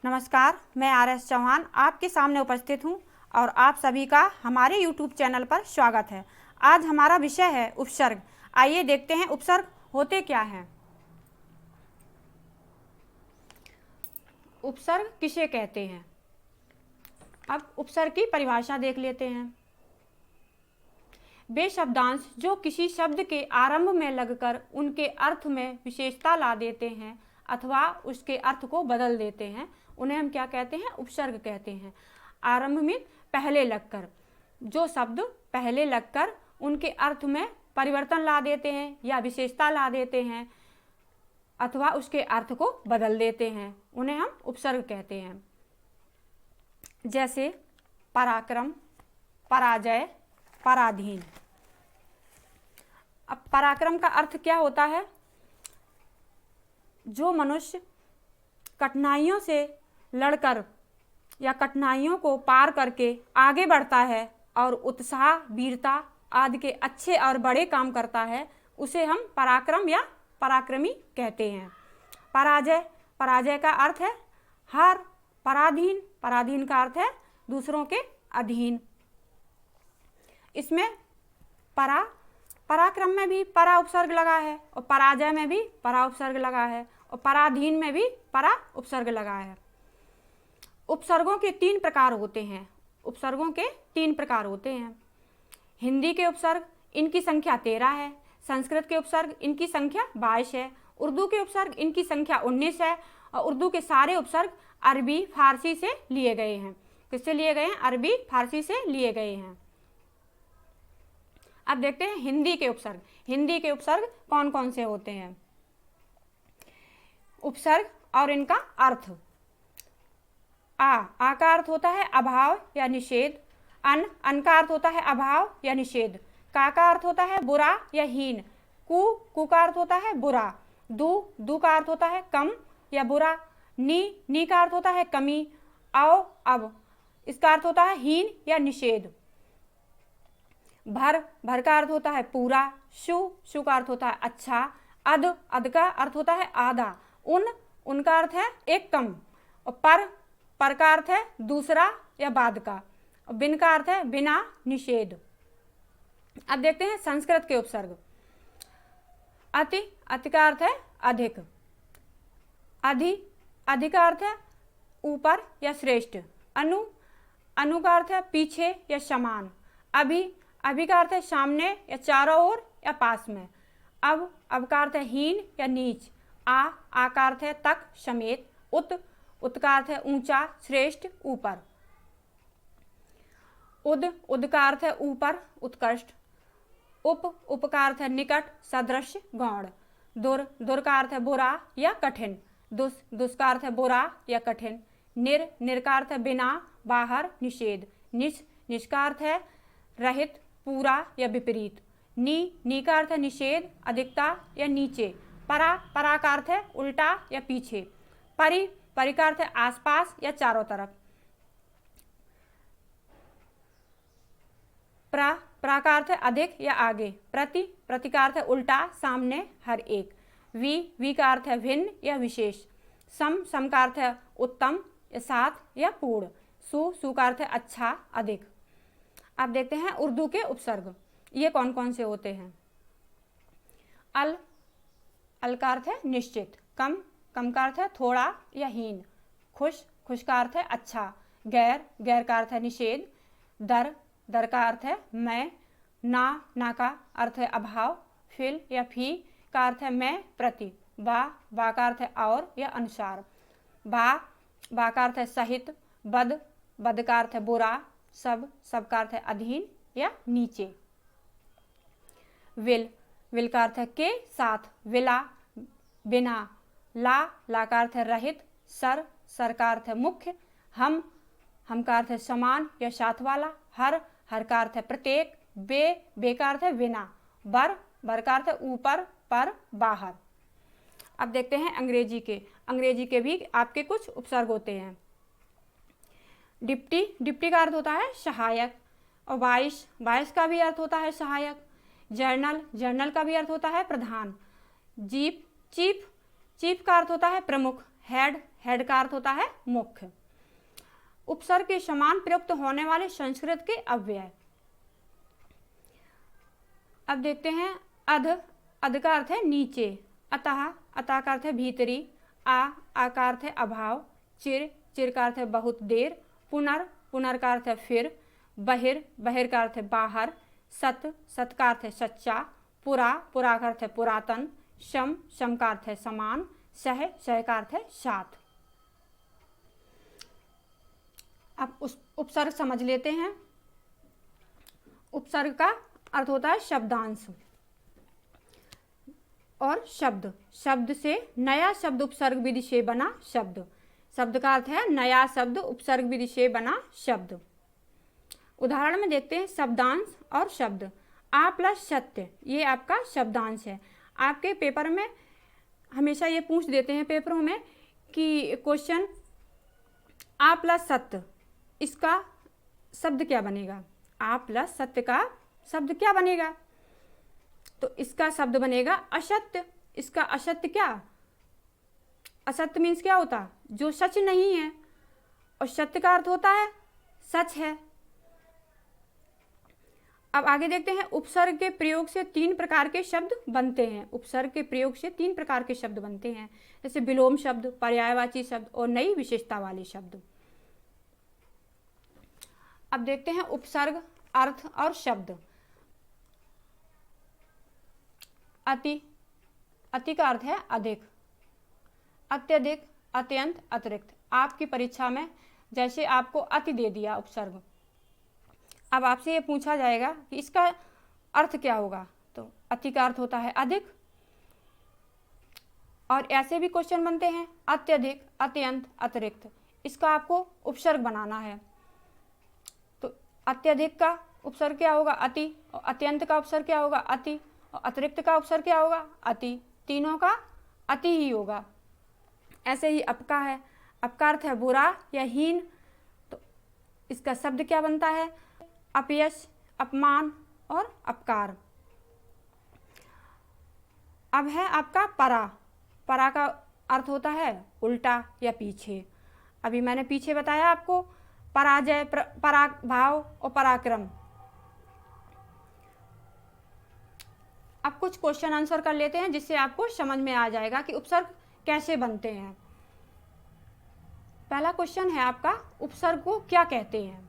नमस्कार, मैं आर.एस. चौहान आपके सामने उपस्थित हूं और आप सभी का हमारे YouTube चैनल पर स्वागत है। आज हमारा विषय है उपसर्ग। आइए देखते हैं उपसर्ग होते क्या हैं। उपसर्ग किसे कहते हैं? अब उपसर्ग की परिभाषा देख लेते हैं। वे शब्दांश जो किसी शब्द के आरंभ में लगकर उनके अर्थ में विशेषता ला देते हैं अथवा उसके अर्थ को बदल देते हैं, उन्हें हम क्या कहते हैं? उपसर्ग कहते हैं। आरंभ में पहले लगकर, जो शब्द पहले लगकर उनके अर्थ में परिवर्तन ला देते हैं या विशेषता ला देते हैं अथवा उसके अर्थ को बदल देते हैं, उन्हें हम उपसर्ग कहते हैं। जैसे पराक्रम, पराजय, पराधीन। अब पराक्रम का अर्थ क्या होता है? जो मनुष्य कठिनाइयों से लड़कर या कठिनाइयों को पार करके आगे बढ़ता है और उत्साह, वीरता आदि के अच्छे और बड़े काम करता है, उसे हम पराक्रम या पराक्रमी कहते हैं। पराजय, पराजय का अर्थ है हार। पराधीन, पराधीन का अर्थ है दूसरों के अधीन। इसमें पराक्रम में भी परा उपसर्ग लगा है और पराजय में भी परा उपसर्ग लगा है और पराधीन में भी परा उपसर्ग लगा है। उपसर्गों के 3 प्रकार होते हैं। उपसर्गों के 3 प्रकार होते हैं। हिंदी के उपसर्ग, इनकी संख्या 13 है। संस्कृत के उपसर्ग, इनकी संख्या 22 है। उर्दू के उपसर्ग, इनकी संख्या 19 है। और उर्दू के सारे उपसर्ग अरबी, फारसी से लिए गए हैं। किससे लिए गए हैं? अरबी, फारसी से लिए गए हैं। अब देखते हैं हिंदी के उपसर्ग। हिंदी के उपसर्ग कौन कौन से होते हैं? उपसर्ग और इनका अर्थ। आ का अर्थ होता है अभाव या निषेध। अन का अर्थ होता है अभाव या निषेध। का अर्थ होता है बुरा या हीन। कु का अर्थ होता है बुरा। दू का अर्थ होता है कम या बुरा। नी का अर्थ होता है कमी। अब इसका अर्थ होता है हीन या निषेध। भर का अर्थ होता है पूरा। शु का अर्थ होता है अच्छा। अद का अर्थ होता है आधा। उनका अर्थ है एक कम। और पर का अर्थ है दूसरा या बाद का। और बिन का अर्थ है बिना, निषेध। अब देखते हैं संस्कृत के उपसर्ग। अति का अर्थ है अधिक। अधि का अर्थ है ऊपर या श्रेष्ठ। अनु का अर्थ है पीछे या समान। अभी का अर्थ है सामने या चारों ओर या पास में। अब का अर्थ है हीन या नीच। आ का अर्थ है तक, समेत। उत का अर्थ है ऊंचा, श्रेष्ठ, ऊपर। उद का अर्थ है ऊपर, उत्कृष्ट। उप का अर्थ है निकट, सदृश, गौण। दुर का अर्थ है बुरा या कठिन। दुस का अर्थ है बुरा या कठिन। निर का अर्थ है बिना, बाहर, निषेध। निश का अर्थ है रहित, पूरा या विपरीत। नी का अर्थ है निषेध, अधिकता या नीचे। परा का अर्थ है उल्टा या पीछे। परि का अर्थ है आसपास या चारों तरफ। प्रा का अर्थ है अधिक या आगे। प्रति का अर्थ है उल्टा, सामने, हर एक। वी का अर्थ है भिन्न या विशेष। सम का अर्थ है उत्तम या साथ या पूर्ण। सु का अर्थ है अच्छा, अधिक। अब देखते हैं उर्दू के उपसर्ग। ये कौन कौन से होते हैं? अल का अर्थ है निश्चित। कम का अर्थ है थोड़ा या हीन। खुश का अर्थ है अच्छा। गैर का अर्थ है निषेध। दर का अर्थ है मैं। ना का अर्थ है अभाव। फिल या फी का अर्थ है मैं, प्रति। बा का अर्थ है और या अनुसार। बा का अर्थ है सहित। बद का अर्थ है बुरा। सब का अर्थ है अधीन या नीचे। विल का अर्थ है के साथ। विला, बिना। ला का अर्थ है रहित। सर का अर्थ है मुख्य। हम का अर्थ है समान या साथ वाला। हर का अर्थ है प्रत्येक। बे का अर्थ है बिना। बर का अर्थ है ऊपर, पर, बाहर। अब देखते हैं अंग्रेजी के भी आपके कुछ उपसर्ग होते हैं। डिप्टी का अर्थ होता है सहायक। और वाइस का भी अर्थ होता है सहायक। जर्नल का भी अर्थ होता है प्रधान। चीफ का अर्थ होता है प्रमुख। हेड का अर्थ होता है मुख्य। उपसर्ग के समान प्रयुक्त होने वाले संस्कृत के अव्यय। अब देखते हैं अध। अध का अर्थ है नीचे। अतः, अतः का अर्थ है भीतरी। आ का अर्थ है अभाव। चिर, चिर का अर्थ है बहुत देर। पुनर, पुनर का अर्थ है फिर। बहिर, बहिर का अर्थ है बाहर। सत, सत का अर्थ है सच्चा। पुरा, पुरा का अर्थ है पुरातन। शम, शम का अर्थ है समान। सह, सह का अर्थ है साथ। अब उस उपसर्ग समझ लेते हैं। उपसर्ग का अर्थ होता है शब्दांश और शब्द। शब्द से नया शब्द उपसर्ग विधि से बना शब्द। शब्द का अर्थ है नया शब्द उपसर्ग विधि से बना शब्द। उदाहरण में देखते हैं शब्दांश और शब्द। आ प्लस सत्य, ये आपका शब्दांश है। आपके पेपर में हमेशा ये पूछ देते हैं पेपरों में कि क्वेश्चन आ प्लस सत्य, इसका शब्द क्या बनेगा। आ प्लस सत्य का शब्द क्या बनेगा, तो इसका शब्द बनेगा असत्य। इसका असत्य क्या, असत्य मीन्स क्या होता, जो सच नहीं है, और सत्य का अर्थ होता है सच है। अब आगे देखते हैं उपसर्ग के प्रयोग से 3 प्रकार के शब्द बनते हैं। उपसर्ग के प्रयोग से 3 प्रकार के शब्द बनते हैं, जैसे विलोम शब्द, पर्यायवाची शब्द और नई विशेषता वाले शब्द। अब देखते हैं उपसर्ग, अर्थ और शब्द। अति, अति का अर्थ है अधिक। अत्यधिक, अत्यंत, अतिरिक्त। आपकी परीक्षा में जैसे आपको अति दे दिया उपसर्ग, अब आपसे ये पूछा जाएगा कि इसका अर्थ क्या होगा, तो अति का अर्थ होता है अधिक। और ऐसे भी क्वेश्चन बनते हैं अत्यधिक, अत्यंत, अतिरिक्त, इसका आपको उपसर्ग बनाना है। तो अत्यधिक का उपसर्ग क्या होगा अति, और अत्यंत का उपसर्ग क्या होगा अति, और अतिरिक्त का उपसर्ग क्या होगा अति। तीनों का अति ही होगा। ऐसे ही अप का है, अप का अर्थ है बुरा या हीन, तो इसका शब्द क्या बनता है अपयश, अपमान और अपकार। अब है आपका परा। परा का अर्थ होता है उल्टा या पीछे। अभी मैंने पीछे बताया आपको पराजय, पराभाव और पराक्रम। अब कुछ क्वेश्चन आंसर कर लेते हैं जिससे आपको समझ में आ जाएगा कि उपसर्ग कैसे बनते हैं। पहला क्वेश्चन है आपका, उपसर्ग को क्या कहते हैं।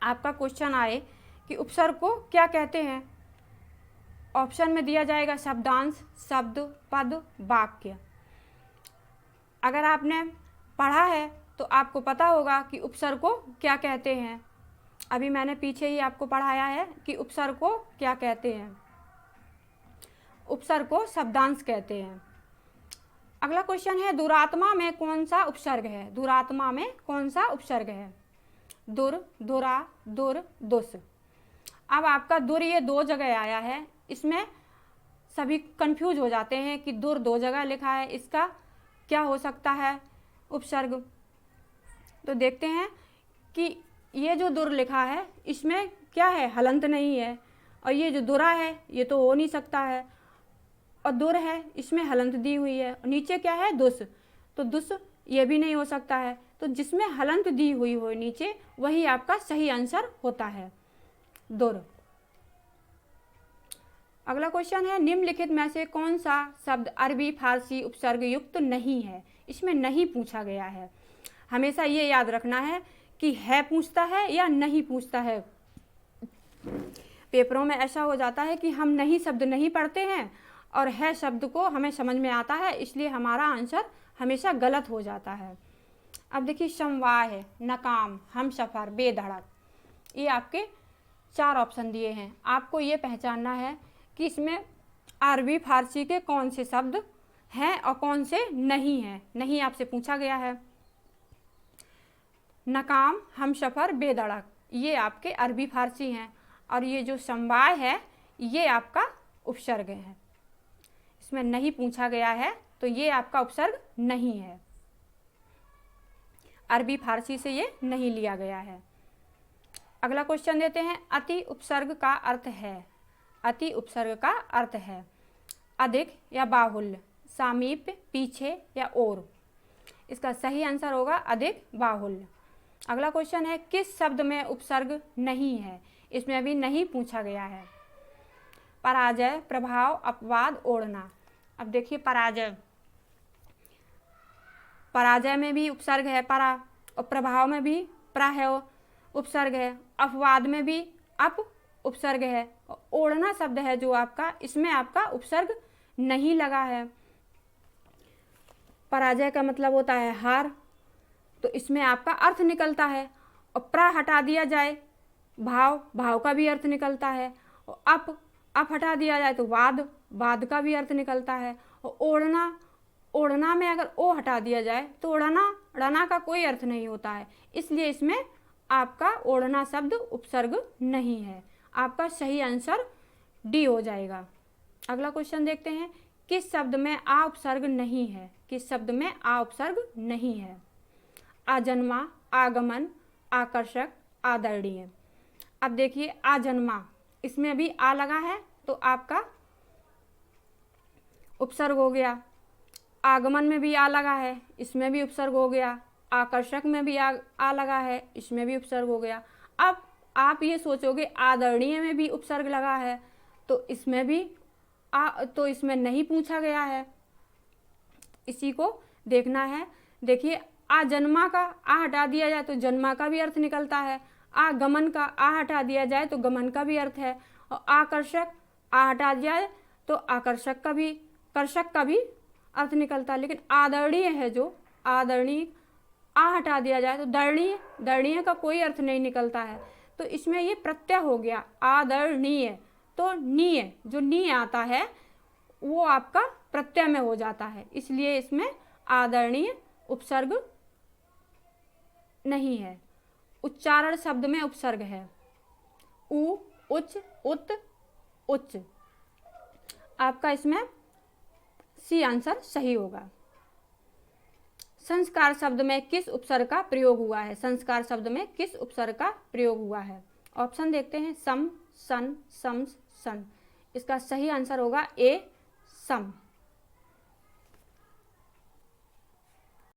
आपका क्वेश्चन आए कि उपसर्ग को क्या कहते हैं, ऑप्शन में दिया जाएगा शब्दांश, शब्द, पद, वाक्य। अगर आपने पढ़ा है तो आपको पता होगा कि उपसर्ग को क्या कहते हैं। अभी मैंने पीछे ही आपको पढ़ाया है कि उपसर्ग को क्या कहते हैं। उपसर्ग को शब्दांश कहते हैं। अगला क्वेश्चन है दुरात्मा में कौन सा उपसर्ग है। दुरात्मा में कौन सा उपसर्ग है, दुर, दुरा, दुर, दुस। अब आपका दुर ये 2 जगह आया है, इसमें सभी कंफ्यूज हो जाते हैं कि दुर 2 जगह लिखा है, इसका क्या हो सकता है उपसर्ग। तो देखते हैं कि ये जो दुर लिखा है इसमें क्या है, हलंत नहीं है, और ये जो दुरा है ये तो हो नहीं सकता है, और दुर है इसमें हलंत दी हुई है, और नीचे क्या है दुस, तो दुस ये भी नहीं हो सकता है। तो जिसमें हलंत दी हुई हो नीचे वही आपका सही आंसर होता है दुर। अगला क्वेश्चन है निम्नलिखित में से कौन सा शब्द अरबी फारसी उपसर्ग युक्त नहीं है। इसमें नहीं पूछा गया है। हमेशा ये याद रखना है कि है पूछता है या नहीं पूछता है। पेपरों में ऐसा हो जाता है कि हम नहीं शब्द नहीं पढ़ते हैं और है शब्द को हमें समझ में आता है, इसलिए हमारा आंसर हमेशा गलत हो जाता है। अब देखिए समवाय है, नकाम, हमसफर, बेधड़क, ये आपके 4 ऑप्शन दिए हैं। आपको ये पहचानना है कि इसमें अरबी फारसी के कौन से शब्द हैं और कौन से नहीं हैं। नहीं आपसे पूछा गया है। नकाम, हमसफर, बेधड़क ये आपके अरबी फारसी हैं, और ये जो समवाय है ये आपका उपसर्ग है। इसमें नहीं पूछा गया है तो ये आपका उपसर्ग नहीं है, अरबी फारसी से ये नहीं लिया गया है। अगला क्वेश्चन देते हैं अति उपसर्ग का अर्थ है। अति उपसर्ग का अर्थ है अधिक या बाहुल्य, सामीप्य, पीछे या ओर। इसका सही आंसर होगा अधिक बाहुल्य। अगला क्वेश्चन है किस शब्द में उपसर्ग नहीं है, इसमें अभी नहीं पूछा गया है। पराजय, प्रभाव, अपवाद, ओढ़ना। अब देखिए पराजय में भी उपसर्ग है परा, और प्रभाव में भी प्रा है उपसर्ग है, अपवाद में भी अप उपसर्ग है, और ओढ़ना शब्द है जो आपका, इसमें आपका उपसर्ग नहीं लगा है। पराजय का मतलब होता है हार, तो इसमें आपका अर्थ निकलता है, और प्रा हटा दिया जाए भाव का भी अर्थ निकलता है, और अप हटा दिया जाए तो वाद का भी अर्थ निकलता है, और ओढ़ना में अगर ओ हटा दिया जाए तो ओढ़ना का कोई अर्थ नहीं होता है, इसलिए इसमें आपका ओढ़ना शब्द उपसर्ग नहीं है। आपका सही आंसर डी हो जाएगा। अगला क्वेश्चन देखते हैं किस शब्द में आ उपसर्ग नहीं है, किस शब्द में आ उपसर्ग नहीं है। आजन्मा, आगमन, आकर्षक, आदरणीय। अब देखिए आजन्मा, इसमें भी आ लगा है तो आपका उपसर्ग हो गया। आगमन में भी आ लगा है, इसमें भी उपसर्ग हो गया। आकर्षक में भी आ लगा है, इसमें भी उपसर्ग हो गया। अब आप ये सोचोगे आदरणीय में भी उपसर्ग लगा है तो इसमें भी तो इसमें नहीं पूछा गया है, इसी को देखना है। देखिए आजन्मा का आ हटा दिया जाए तो जन्मा का भी अर्थ निकलता है, आगमन का आ हटा दिया जाए तो गमन का भी अर्थ है, और आकर्षक आ हटा दिया जाए तो कर्षक का भी अर्थ निकलता है। लेकिन आदरणीय है जो आदरणीय, आ हटा दिया जाए तो दरणीय का कोई अर्थ नहीं निकलता है, तो इसमें ये प्रत्यय हो गया आदरणीय। तो नीय, जो नी आता है वो आपका प्रत्यय में हो जाता है, इसलिए इसमें आदरणीय उपसर्ग नहीं है। उच्चारण शब्द में उपसर्ग है उ, उच्च, उत, उच्च। आपका इसमें सी आंसर सही होगा। संस्कार शब्द में किस उपसर्ग का प्रयोग हुआ है, संस्कार शब्द में किस उपसर्ग का प्रयोग हुआ है। ऑप्शन देखते हैं सम, सन, सम्स, सन। इसका सही आंसर होगा ए, सम।